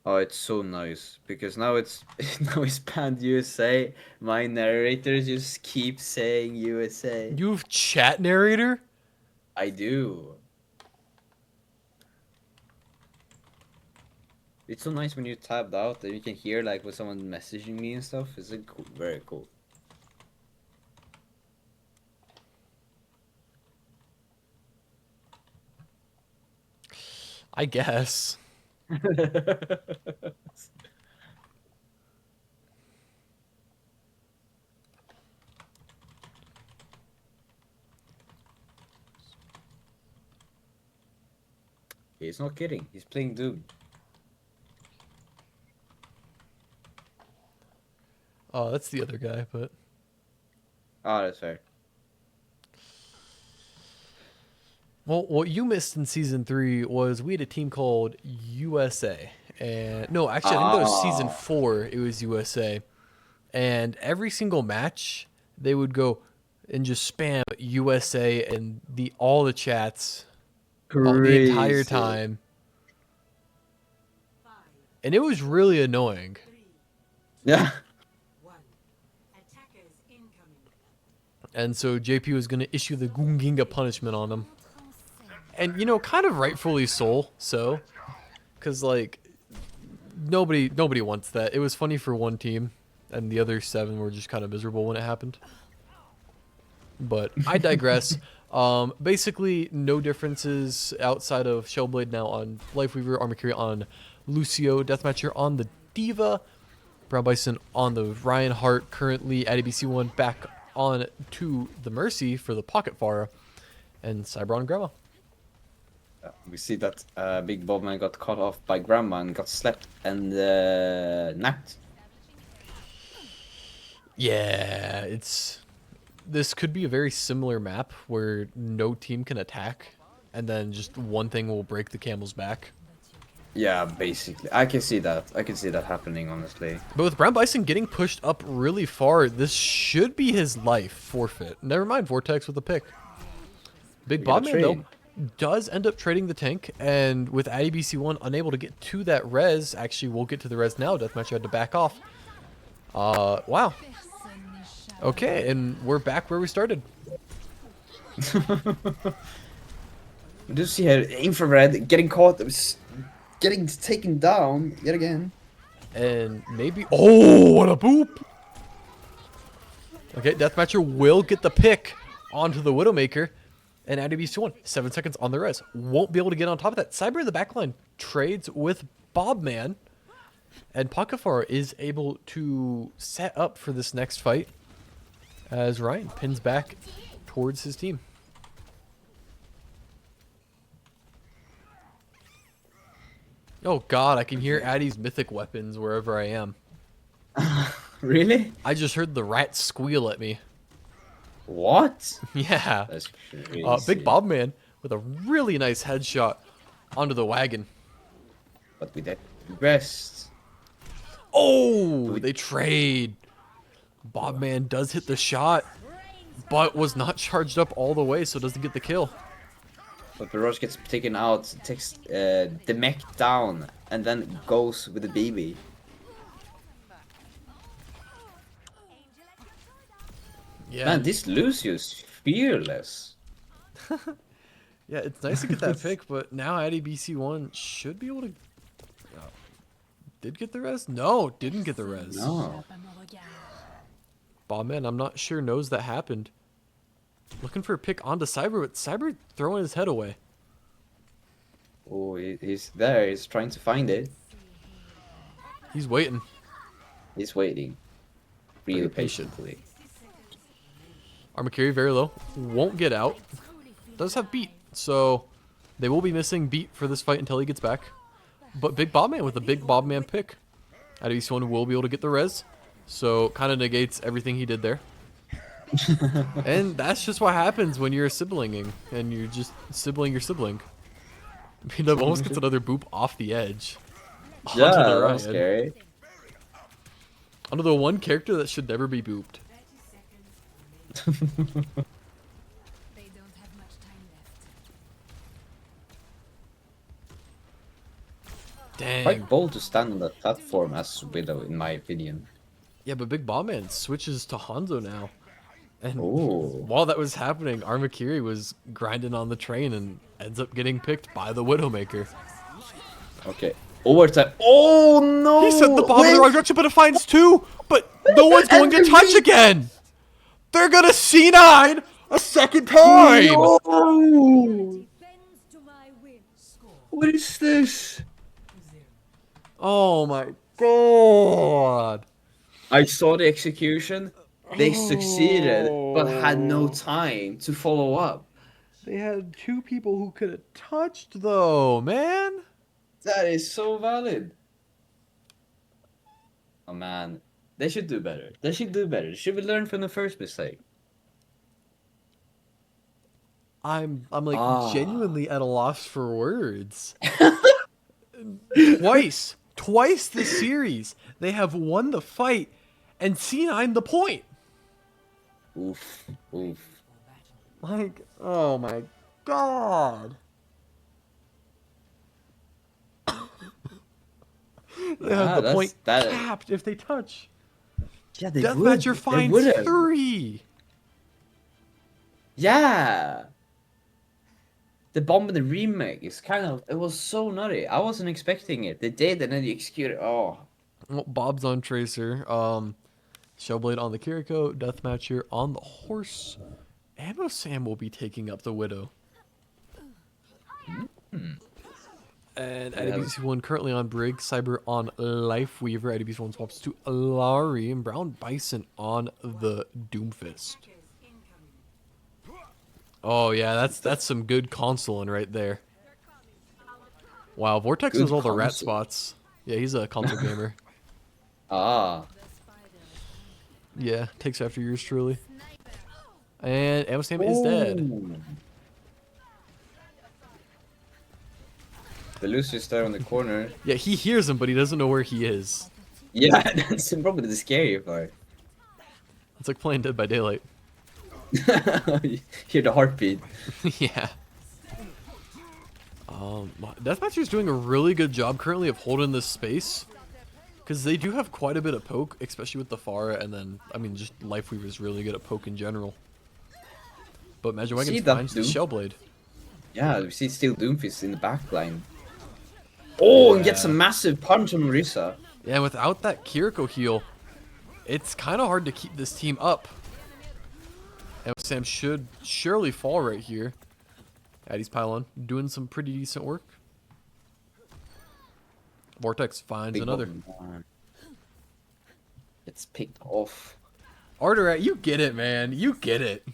Oh, it's so nice because now it's now it's banned USA. My narrators just keep saying USA. You have chat narrator? I do. It's so nice when you tabbed out that you can hear like with someone messaging me and stuff. It's like cool, very cool. I guess. He's not kidding. He's playing Doom. Oh, that's the other guy, but Oh, that's fair. well, what you missed in season 3 was we had a team called USA, and no, actually, I think that was season Ah. 4. It was USA, and every single match they would go and just spam USA and all the chats the entire Crazy. time, and it was really annoying. Yeah. And so JP was going to issue the Gunginga punishment on him. And, you know, kind of rightfully so. Because, like, nobody wants that. It was funny for one team, and the other 7 were just kind of miserable when it happened. But I digress. Basically, no differences outside of Shellblade now on Lifeweaver, Armor Carry on Lucio, Deathmatcher on the Diva, Brown Bison on the Reinhardt, currently at ABC1 back on to the Mercy for the Pocket Fara, and Cyber on Grandma. We see that Big Bobman got cut off by Grandma and got slept and napped. Yeah, this could be a very similar map where no team can attack, and then just one thing will break the camel's back. Yeah, basically. I can see that. I can see that happening, honestly. But with Brown Bison getting pushed up really far, this should be his life forfeit. Never mind Vortex with the pick. Big We gotta Bobman, though, trade. does end up trading the tank, and with Addy BC1 unable to get to that res, actually, we'll get to the res now. Deathmatch had to back off. Wow. Okay, and we're back where we started. Do you see her infrared getting caught, getting taken down yet again? And maybe... Oh, what a boop! Okay, Deathmatcher will get the pick onto the Widowmaker. And Addy BC1, 7 seconds on the res. Won't be able to get on top of that. Cyber in the backline trades with Bobman. And Pakafar is able to set up for this next fight as Ryan pins back towards his team. Oh god, I can hear Addy's mythic weapons wherever I am. Really? I just heard the rat squeal at me. What? Yeah. That's crazy. Big Bobman with a really nice headshot onto the wagon. But with that rest. Oh, they trade. Bobman does hit the shot, but was not charged up all the way, so doesn't get the kill. But Barrage gets taken out, takes the mech down, and then goes with the BB. Yeah, Man, this Lucius fearless. yeah, it's nice to get that pick, but now Addy BC1 should be able to. Did get the res? No, didn't get the res. No. Bobman, I'm not sure knows that happened. Looking for a pick onto Cyber, but Cyber throwing his head away. Oh, he's there. He's trying to find it. He's waiting. He's waiting. Really Very patient. patiently. Armakiri very low. Won't get out. Does have beat, so they will be missing beat for this fight until he gets back. But Big Bobman with a Big Bobman pick. Addy BC1 will be able to get the res, so kind of negates everything he did there. And that's just what happens when you're siblinging and you're just sibling your sibling. B-Dub almost gets another boop off the edge. Yeah, Onto the that Ryan. was scary. Onto the one character that should never be booped. They don't have much time left. Dang. Quite bold to stand on that platform as Widow, in my opinion. Yeah, but Big Bobman switches to Hanzo now. And Ooh. while that was happening, Armakiri was grinding on the train and ends up getting picked by the Widowmaker. Okay. Overtime. Oh no! He sent the bomb in the wrong direction, but it finds two. But no one's going to touch again. They're gonna C9 a second time. No! Bends to my will. What is this? Oh my god. I saw the execution. They succeeded, but had no time to follow up. They had two people who could have touched though, man. That is so valid. Oh man, they should do better. They should do better. Should we learn from the first mistake? I'm like Ah. genuinely at a loss for words. Twice this series, they have won the fight and C9 the point. Oof, oof. Like, oh my god. They Yeah, have the point that- capped if they touch. Yeah, they Deathmatcher would. They finds would've. 3. Yeah. The bomb in the remake is kind of. It was so nutty. I wasn't expecting it. They did, and then you executed. Oh. Well, Bob's on Tracer. Shellblade on the Kiriko. Deathmatcher on the horse. Ammo Sam will be taking up the Widow. And Yeah. ADBC1 currently on Brig. Cyber on Lifeweaver. ADBC1 swaps to Alari. And Brown Bison on the Doomfist. Oh yeah, that's some good consoling right there. Wow, Vortex Good knows all the rat console. spots. Yeah, he's a console gamer. Ah. Yeah, takes after yours truly. And Amosam is dead. Ooh. The Lucius there on the corner. Yeah, he hears him, but he doesn't know where he is. Yeah, that's probably the scary part. It's like playing Dead by Daylight. You hear the heartbeat. Yeah. Deathmatcher's doing a really good job currently of holding this space. Because they do have quite a bit of poke, especially with the Pharah, and then, I mean, just Lifeweaver is really good at poke in general. But Magic See Wagons that finds the dude? Shellblade. Yeah, we see still Doomfist in the back line. Oh, and gets a Yeah. massive punch on Risa. Yeah, and without that Kiriko heal, it's kind of hard to keep this team up. And Sam should surely fall right here. Addy's pylon doing some pretty decent work. Vortex finds Big another. bottom. It's picked off. Arterat, you get it, man. You get it.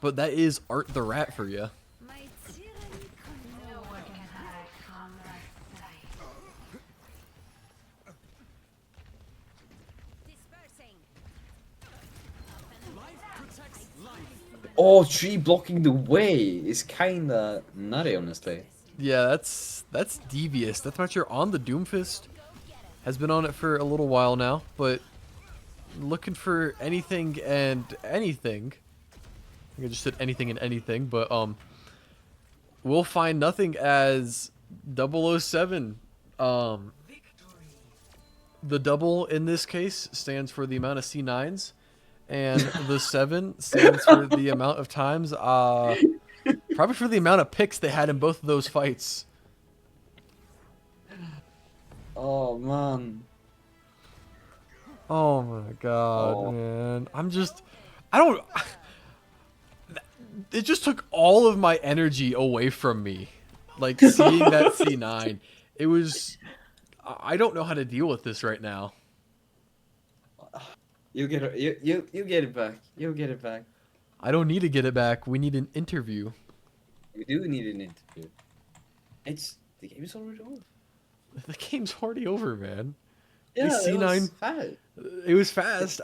But that is Art the Rat for you. My tyranny could no one can hide from my sight. Dispersing. Oh, tree blocking the way is kinda nutty, honestly. Yeah, that's devious. That's much you're on the Doomfist. Has been on it for a little while now, but looking for anything and anything. I think I just said anything and anything, but we'll find nothing as 007. The double in this case stands for the amount of C9s, and the 7 stands for the amount of times, probably for the amount of picks they had in both of those fights. Oh man. Oh my god, Oh. man. I don't. It just took all of my energy away from me. Like, seeing that C9. It was. I don't know how to deal with this right now. You get it. You get it back. You'll get it back. I don't need to get it back. We need an interview. We do need an interview. The game is already over. The game's already over, man. Yeah, The it was C9 fast. It was fast.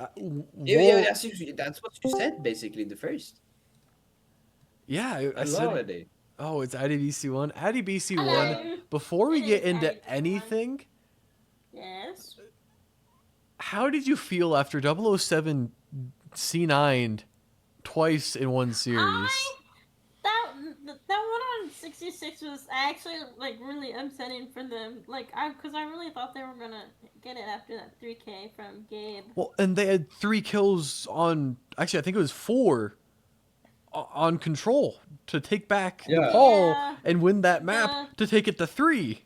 Yeah, that's what you said basically in the first. Yeah, I I said. love it. Oh, it's Addy BC1. Addy BC1. Hello. Before we It get is into Addy BC1. anything, Yes. how did you feel after 007 C9'd twice in one series? That one on 66 was actually like really upsetting for them. Like because I really thought they were gonna get it after that 3K from Gabe. Well, and they had 3 kills on. Actually, I think it was 4 on control to take back Yeah. Nepal Yeah. and win that map to take it to 3.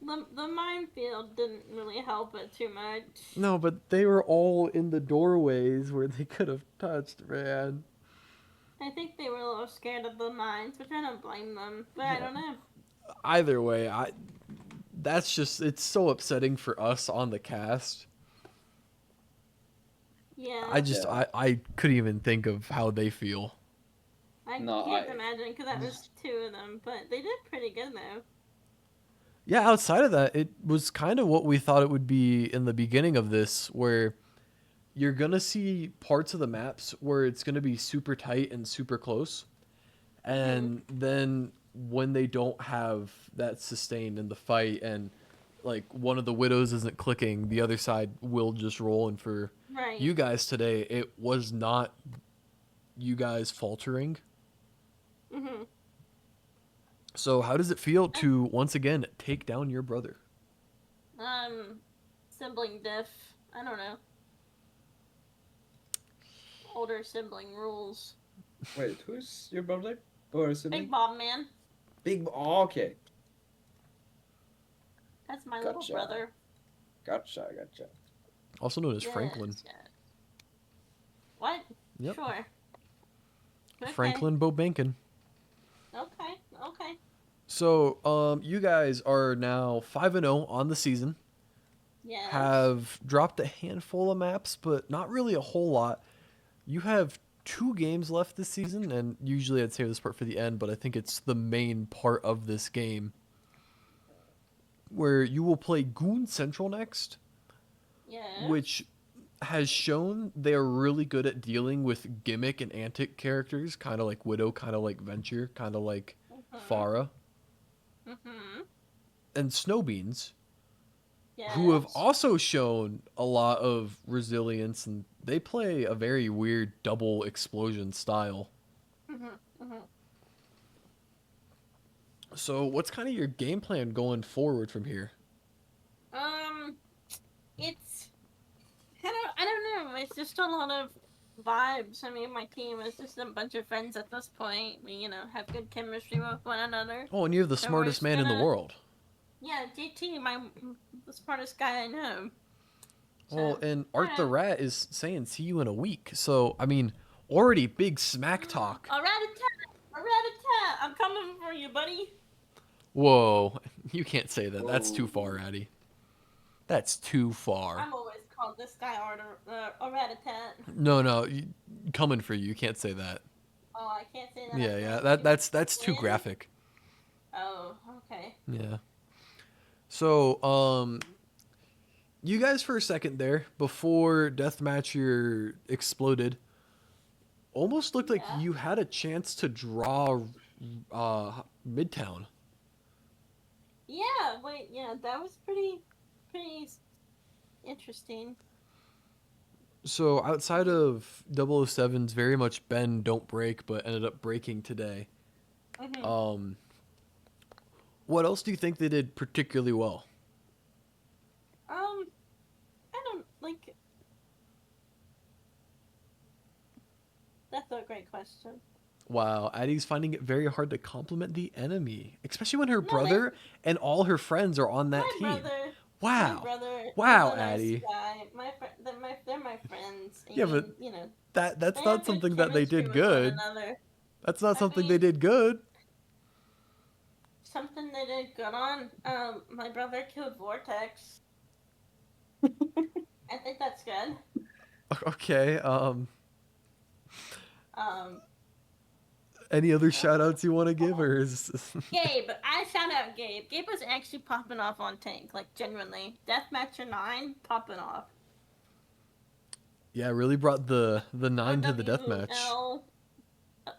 The minefield didn't really help it too much. No, but they were all in the doorways where they could have touched, man. I think they were a little scared of the mines, which I don't blame them. But I don't know. Either way, that's just, it's so upsetting for us on the cast. Yeah. I couldn't even think of how they feel. I No, can't imagine because that was 2 of them, but they did pretty good though. Yeah, outside of that, it was kind of what we thought it would be in the beginning of this, where you're going to see parts of the maps where it's going to be super tight and super close. And then when they don't have that sustained in the fight and like one of the widows isn't clicking, the other side will just roll. And for Right. you guys today, it was not you guys faltering. Mhm. So how does it feel to once again take down your brother? Sibling diff. I don't know. Older sibling rules. Wait, who's your brother? Or sibling? Big Bob man. Oh, okay. That's my Gotcha. little brother. Gotcha. Also known as Yes, Franklin. yes. What? Yep. Sure. Okay. Franklin Bobankin. Okay. So, you guys are now 5-0 on the season. Yes. Have dropped a handful of maps, but not really a whole lot. You have 2 games left this season, and usually I'd save this part for the end, but I think it's the main part of this game. where you will play Goon Central next, Yeah. which has shown they're really good at dealing with gimmick and antic characters, kind of like Widow, kind of like Venture, kind of like Farah, Mm-hmm. and Snowbeans, Yes. who have also shown a lot of resilience, and they play a very weird double explosion style. Mm-hmm. Mm-hmm. So, what's kind of your game plan going forward from here? It's I don't know. It's just a lot of vibes. I mean, my team is just a bunch of friends at this point. We, have good chemistry with one another. Oh, and you're the So smartest we're man in the gonna- world. Yeah, JT, the smartest guy I know. Well, So, and Art the alright. Rat is saying see you in a week. So, I mean, already big smack talk. A rat-a-tat! I'm coming for you, buddy. Whoa, you can't say that. That's too Whoa. far, Addy. That's too far. I'm always called this guy a rat-a-tat. No, coming for you. You can't say that. Oh, I can't say that. Yeah. That's too When? graphic. Oh, okay. Yeah. So, you guys for a second there before Deathmatcher exploded, almost looked like Yeah. you had a chance to draw Midtown. Yeah, wait, yeah, that was pretty interesting. So outside of 007's very much bend don't break, but ended up breaking today. Mm-hmm. What else do you think they did particularly well? I don't like. That's a great question. Wow, Addie's finding it very hard to compliment the enemy, especially when her No, brother and all her friends are on that My team. brother. Wow. My brother. Wow, is a nice Addie. guy. They're my friends. I Yeah, mean, but you know. That's they not have good something that they chemistry did with good. One another. That's not I something they mean- did good. Something they did good on. My brother killed Vortex. I think that's good. Okay, Um, any other shout outs you want to give, or is Gabe, I shout out Gabe. Gabe was actually popping off on Tank, like genuinely. Deathmatcher 9 popping off. yeah, really brought the 9 to the deathmatch.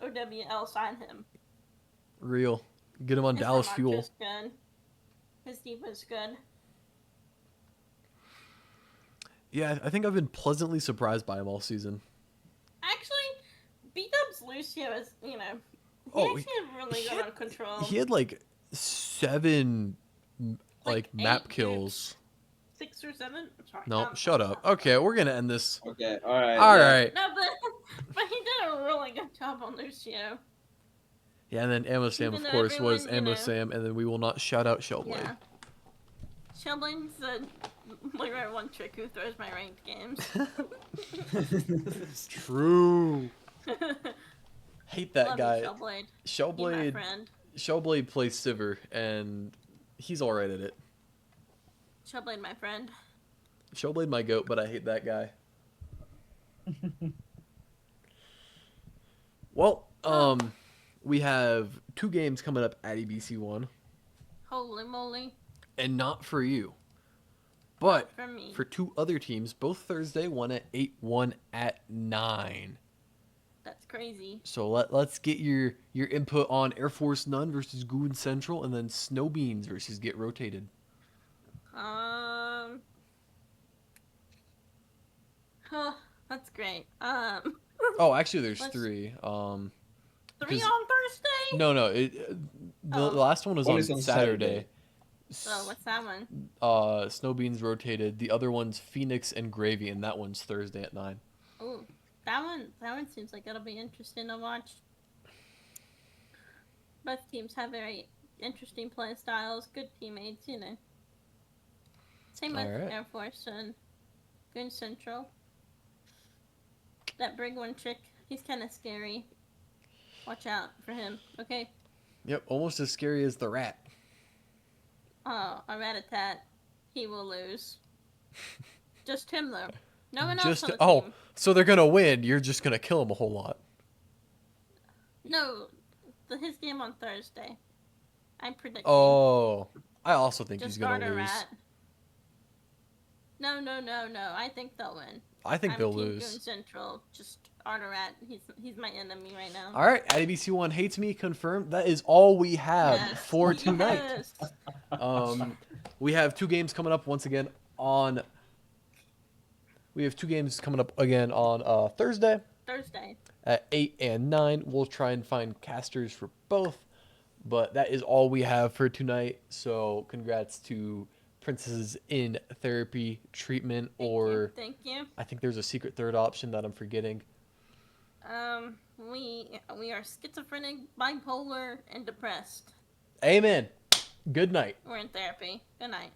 OWL signed him. Real. Get him on His Dallas remarks Fuel. was good. His defense good. Yeah, I think I've been pleasantly surprised by him all season. Actually, B-Dub's Lucio is, he Oh, actually had really he good had- on control. He had like 7 Like map 8 kills. 6 or 7? I'm sorry. No, shut up. Okay, we're gonna end this. Okay, alright. All right. No, but he did a really good job on Lucio. Yeah, and then Ammo Sam, Even of though course, was everyone, Ammo Sam, and then we will not shout out Shellblade. Yeah. Shellblade's the Leroy One Trick who throws my ranked games. It's true. Hate that Love guy. You, Shellblade. You my Shellblade. friend. Shellblade plays Sivir, and he's all right at it. Shellblade, my friend. Shellblade my goat, but I hate that guy. Well, we have 2 games coming up at EBC1, Holy moly. and not for you, but For me. for 2 other teams, both Thursday, one at 8, one at 9. That's crazy. So let's get your input on Air Force None versus Goon Central, and then Snowbeans versus Get Rotated. Oh, that's great. Oh, actually, there's Let's- 3. 3 'cause- on Thursday? No, the Oh. last one was One on, is on Saturday. Oh, what's that one? Snowbeans rotated. The other one's Phoenix and Gravy, and that one's Thursday at 9. Ooh, that one seems like it'll be interesting to watch. Both teams have very interesting play styles, good teammates, Same with Alright. Air Force and Goon Central. That Brig One chick, he's kind of scary. Watch out for him, okay? Yep, almost as scary as the rat. Oh, a rat-a-tat. He will lose. Just him, though. No one else Just on the oh, team. so they're gonna win. You're just gonna kill him a whole lot. No, his game on Thursday. I predict. Oh, I also think he's Just gonna guard a lose. rat. No. I think they'll win. I think I'm they'll Team lose. Goon Central. Just Arterat. He's my enemy right now. All right, IDBC1 hates me, confirmed. That is all we have Yes. for tonight. Yes. We have 2 games coming up once again on. We have 2 games coming up again on Thursday Thursday. at 8 and 9. We'll try and find casters for both, but that is all we have for tonight. So congrats to Princesses in Therapy Treatment, or Thank you. I think there's a secret third option that I'm forgetting. We are schizophrenic, bipolar, and depressed. Amen. Good night. We're in therapy. Good night.